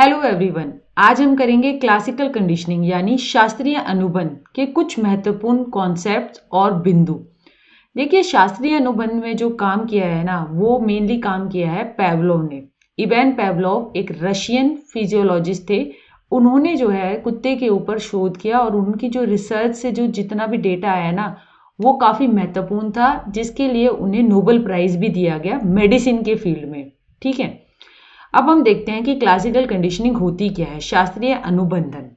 Hello everyone, आज हम करेंगे क्लासिकल कंडीशनिंग यानी शास्त्रीय अनुबंध के कुछ महत्वपूर्ण कॉन्सेप्ट्स और बिंदु। देखिए, शास्त्रीय अनुबंध में जो काम किया है ना, वो मेनली काम किया है पैवलोव ने। इवान पैवलोव एक रशियन फिजियोलॉजिस्ट थे। उन्होंने जो है कुत्ते के ऊपर शोध किया और उनकी जो रिसर्च से जो जितना भी डेटा आया ना, वो काफ़ी महत्वपूर्ण था, जिसके लिए उन्हें नोबेल प्राइज भी दिया गया मेडिसिन के फील्ड में। ठीक है, अब हम देखते हैं कि क्लासिकल कंडीशनिंग होती क्या है। शास्त्रीय अनुबंधन,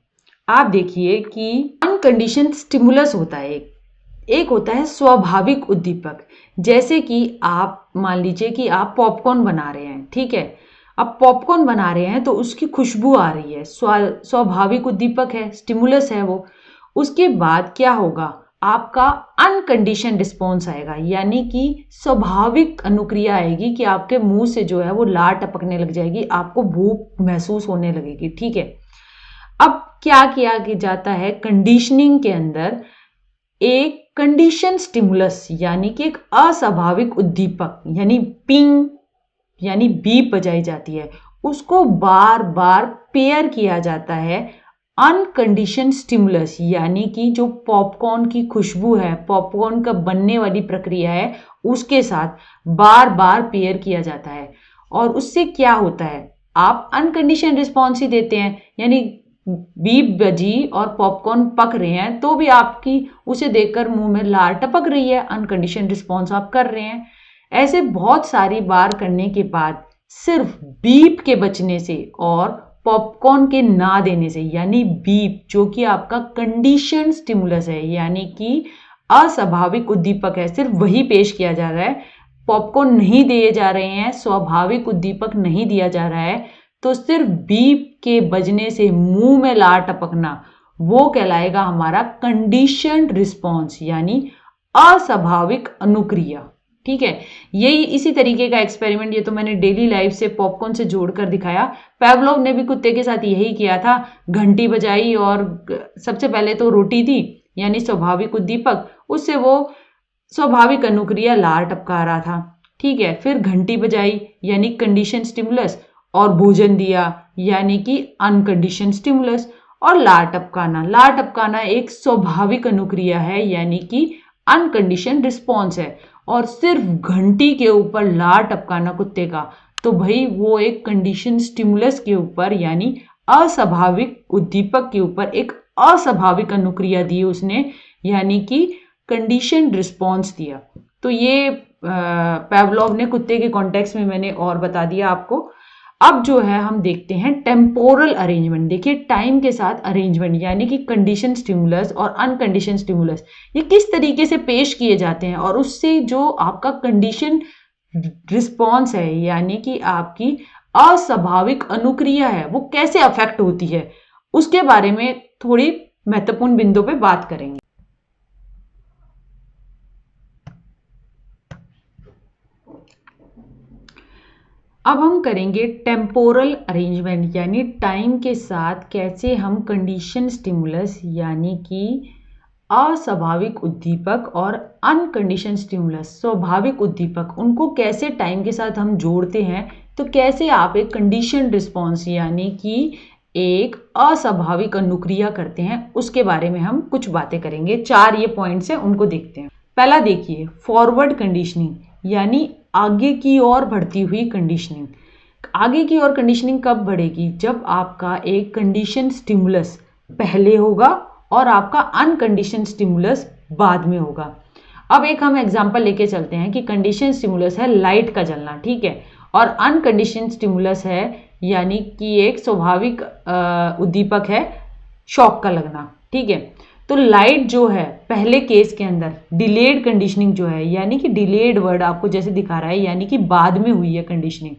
आप देखिए कि अनकंडीशन स्टिमुलस होता है, एक होता है स्वाभाविक उद्दीपक। जैसे कि आप मान लीजिए कि आप पॉपकॉर्न बना रहे हैं, ठीक है। अब पॉपकॉर्न बना रहे हैं तो उसकी खुशबू आ रही है, स्वाभाविक उद्दीपक है, स्टिमुलस है वो। उसके बाद क्या होगा, आपका अनकंडीशन रिस्पॉन्स आएगा, यानी कि स्वाभाविक अनुक्रिया आएगी कि आपके मुंह से जो है वो लार टपकने लग जाएगी, आपको भूख महसूस होने लगेगी। ठीक है, अब क्या किया जाता है कंडीशनिंग के अंदर, एक कंडीशन स्टिमुलस यानी कि एक अस्वाभाविक उद्दीपक यानी पिंग यानी बीप बजाई जाती है, उसको बार बार पेयर किया जाता है अनकंडीशन स्टिमुलस, यानी कि जो पॉपकॉर्न की खुशबू है, पॉपकॉर्न का बनने वाली प्रक्रिया है, उसके साथ बार बार पेयर किया जाता है। और उससे क्या होता है, आप अनकंडीशन रिस्पॉन्स ही देते हैं, यानी बीप बजी और पॉपकॉर्न पक रहे हैं तो भी आपकी उसे देखकर मुंह में लार टपक रही है, अनकंडीशन रिस्पॉन्स आप कर रहे हैं। ऐसे बहुत सारी बार करने के बाद सिर्फ बीप के बचने से और पॉपकॉर्न के ना देने से, यानी बीप जो कि आपका कंडीशन स्टिमुलस है, यानी कि अस्वाभाविक उद्दीपक है, सिर्फ वही पेश किया जा रहा है, पॉपकॉर्न नहीं दिए जा रहे हैं, स्वाभाविक उद्दीपक नहीं दिया जा रहा है, तो सिर्फ बीप के बजने से मुंह में लार टपकना, वो कहलाएगा हमारा कंडीशन रिस्पॉन्स यानी अस्वाभाविक अनुक्रिया। ठीक है, यही इसी तरीके का एक्सपेरिमेंट, ये तो मैंने डेली लाइफ से पॉपकॉर्न से जोड़कर दिखाया। पैवलोव ने भी कुत्ते के साथ यही किया था, घंटी बजाई और सबसे पहले तो रोटी दी यानी स्वाभाविक उद्दीपक, उससे वो स्वाभाविक अनुक्रिया लार टपका रहा था। ठीक है, फिर घंटी बजाई यानी कंडीशन स्टिमुलस, और भोजन दिया यानी कि अनकंडीशन स्टिमुलस, और लार टपकाना एक स्वाभाविक अनुक्रिया है यानी कि अनकंडीशन रिस्पॉन्स है। और सिर्फ घंटी के ऊपर लार टपकाना कुत्ते का, तो भाई वो एक कंडीशन स्टिमुलस के ऊपर यानी अस्वाभाविक उद्दीपक के ऊपर एक अस्वाभाविक अनुक्रिया दी उसने, यानी कि कंडीशन रिस्पॉन्स दिया। तो ये पैवलोव ने कुत्ते के कॉन्टेक्स्ट में मैंने और बता दिया आपको। अब जो है हम देखते हैं टेम्पोरल अरेंजमेंट। देखिए, टाइम के साथ अरेंजमेंट यानी कि कंडीशन स्टिमुलस और अनकंडीशन स्टिमुलस ये किस तरीके से पेश किए जाते हैं, और उससे जो आपका कंडीशन रिस्पॉन्स है यानी कि आपकी अस्वाभाविक अनुक्रिया है, वो कैसे अफेक्ट होती है, उसके बारे में थोड़ी महत्वपूर्ण बिंदु पे बात करेंगे। अब हम करेंगे टेम्पोरल अरेंजमेंट, यानी टाइम के साथ कैसे हम कंडीशन स्टिमुलस यानी कि अस्वाभाविक उद्दीपक और अनकंडीशन स्टिमुलस स्वाभाविक उद्दीपक, उनको कैसे टाइम के साथ हम जोड़ते हैं, तो कैसे आप एक कंडीशन रिस्पॉन्स यानी कि एक अस्वाभाविक अनुक्रिया करते हैं, उसके बारे में हम कुछ बातें करेंगे। 4 ये पॉइंट्स हैं, उनको देखते हैं। पहला देखिए, फॉरवर्ड कंडीशनिंग यानी आगे की ओर बढ़ती हुई कंडीशनिंग। आगे की ओर कंडीशनिंग कब बढ़ेगी, जब आपका एक कंडीशन स्टिमुलस पहले होगा और आपका अनकंडीशन स्टिमुलस बाद में होगा। अब एक हम एग्जांपल लेके चलते हैं कि कंडीशन स्टिमुलस है लाइट का जलना, ठीक है, और अनकंडीशन स्टिमुलस है यानी कि एक स्वाभाविक उद्दीपक है शॉक का लगना। ठीक है, तो लाइट जो है पहले केस के अंदर डिलेड कंडीशनिंग जो है, यानी कि डिलेड वर्ड आपको जैसे दिखा रहा है, यानी कि बाद में हुई है कंडीशनिंग,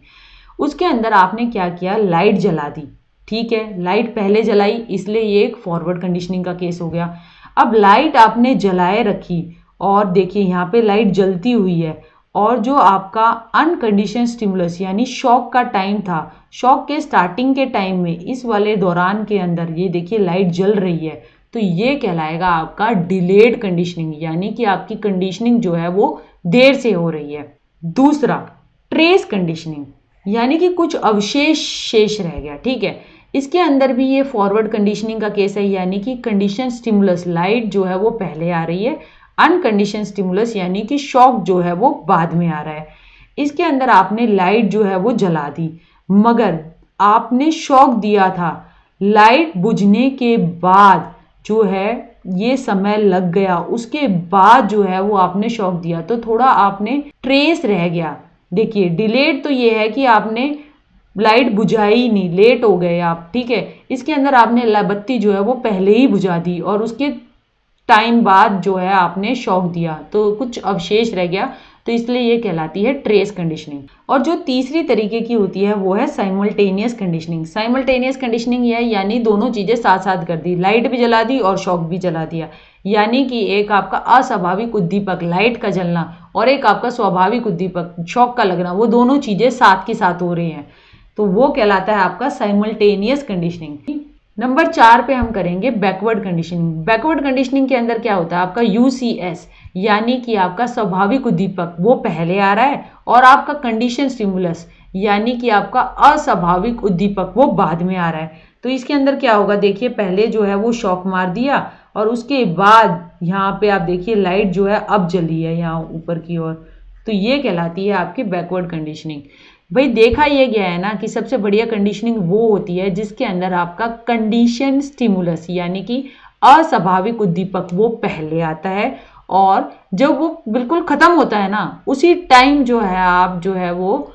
उसके अंदर आपने क्या किया, लाइट जला दी। ठीक है, लाइट पहले जलाई, इसलिए ये एक फॉरवर्ड कंडीशनिंग का केस हो गया। अब लाइट आपने जलाए रखी और देखिए यहाँ पे लाइट जलती हुई है, और जो आपका अनकंडीशन स्टिमुलस यानी शॉक का टाइम था, शॉक के स्टार्टिंग के टाइम में इस वाले दौरान के अंदर ये देखिए लाइट जल रही है, तो ये कहलाएगा आपका डिलेड कंडीशनिंग, यानी कि आपकी कंडीशनिंग जो है वो देर से हो रही है। दूसरा, ट्रेस कंडीशनिंग, यानी कि कुछ अवशेष शेष रह गया। ठीक है, इसके अंदर भी ये फॉरवर्ड कंडीशनिंग का केस है, यानी कि कंडीशन स्टिमुलस लाइट जो है वो पहले आ रही है, अनकंडीशन स्टिमुलस यानी कि शॉक जो है वो बाद में आ रहा है। इसके अंदर आपने लाइट जो है वो जला दी, मगर आपने शॉक दिया था, लाइट बुझने के बाद जो है ये समय लग गया, उसके बाद जो है वो आपने शॉक दिया, तो थोड़ा आपने ट्रेस रह गया। देखिए डिलेड तो ये है कि आपने लाइट बुझाई ही नहीं, लेट हो गए आप, ठीक है। इसके अंदर आपने बत्ती जो है वो पहले ही बुझा दी और उसके टाइम बाद जो है आपने शॉक दिया, तो कुछ अवशेष रह गया, तो इसलिए ये कहलाती है ट्रेस कंडीशनिंग। और जो तीसरी तरीके की होती है वो है साइमल्टेनियस कंडीशनिंग। साइमल्टेनियस कंडीशनिंग ये है यानी दोनों चीजें साथ साथ कर दी, लाइट भी जला दी और शॉक भी जला दिया, यानी कि एक आपका अस्वाभाविक उद्दीपक लाइट का जलना और एक आपका स्वाभाविक उद्दीपक शॉक का लगना, वो दोनों चीजें साथ के साथ हो रही हैं, तो वो कहलाता है आपका साइमल्टेनियस कंडीशनिंग। नंबर 4 पे हम करेंगे बैकवर्ड कंडीशनिंग। बैकवर्ड कंडीशनिंग के अंदर क्या होता है आपका यूसीएस, यानी कि आपका स्वाभाविक उद्दीपक वो पहले आ रहा है और आपका कंडीशन स्टिमुलस यानी कि आपका अस्वाभाविक उद्दीपक वो बाद में आ रहा है। तो इसके अंदर क्या होगा, देखिए पहले जो है वो शॉक मार दिया और उसके बाद यहाँ पे आप देखिए लाइट जो है अब जली है यहाँ ऊपर की ओर, तो ये कहलाती है आपकी बैकवर्ड कंडीशनिंग। भाई देखा ये गया है ना कि सबसे बढ़िया कंडीशनिंग वो होती है जिसके अंदर आपका कंडीशन स्टिमुलस यानी कि अस्वाभाविक उद्दीपक वो पहले आता है और जब वो बिल्कुल खत्म होता है ना उसी टाइम जो है आप जो है वो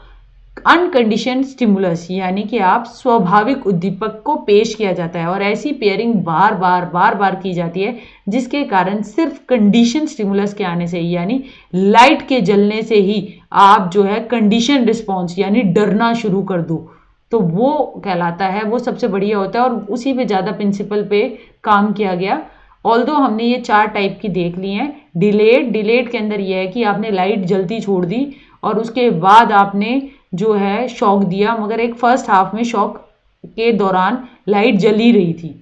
अनकंडीशन स्टिमुलस यानी कि आप स्वाभाविक उद्दीपक को पेश किया जाता है। और ऐसी पेयरिंग बार बार की जाती है जिसके कारण सिर्फ कंडीशन स्टिमुलस के आने से ही यानी लाइट के जलने से ही आप जो है कंडीशन रिस्पॉन्स यानी डरना शुरू कर दो, तो वो कहलाता है, वो सबसे बढ़िया होता है और उसी पे ज़्यादा प्रिंसिपल पे काम किया गया। ऑल्दो हमने ये 4 टाइप की देख ली हैं। डिलेड के अंदर ये है कि आपने लाइट जलती छोड़ दी और उसके बाद आपने जो है शॉक दिया, मगर एक फर्स्ट हाफ में शॉक के दौरान लाइट जली रही थी,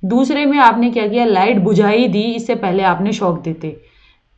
दूसरे में आपने क्या किया, लाइट बुझाई दी, इससे पहले आपने शॉक देते,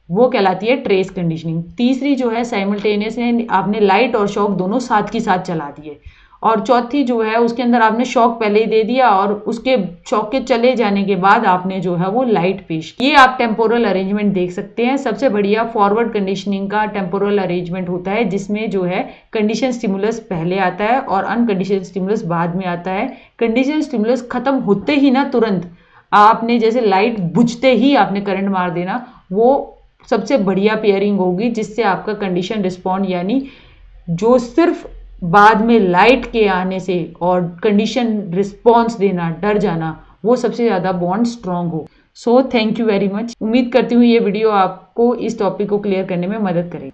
वो कहलाती है ट्रेस कंडीशनिंग। तीसरी जो है साइमल्टेनियस है, आपने लाइट और शॉक दोनों साथ के साथ चला दिए। और चौथी जो है उसके अंदर आपने शॉक पहले ही दे दिया और उसके शॉक के चले जाने के बाद आपने जो है वो लाइट पेश की। ये आप टेम्पोरल अरेंजमेंट देख सकते हैं। सबसे बढ़िया फॉरवर्ड कंडीशनिंग का टेम्पोरल अरेंजमेंट होता है जिसमें जो है कंडीशन स्टिमुलस पहले आता है और अनकंडीशन स्टिमुलस बाद में आता है। कंडीशन स्टिमुलस खत्म होते ही ना तुरंत आपने जैसे लाइट बुझते ही आपने करंट मार देना, वो सबसे बढ़िया पेयरिंग होगी जिससे आपका कंडीशन रिस्पॉन्ड यानी जो सिर्फ बाद में लाइट के आने से और कंडीशन रिस्पॉन्स देना, डर जाना, वो सबसे ज़्यादा बॉन्ड स्ट्रांग हो। So thank you very much. उम्मीद करती हूँ ये वीडियो आपको इस टॉपिक को क्लियर करने में मदद करेगी।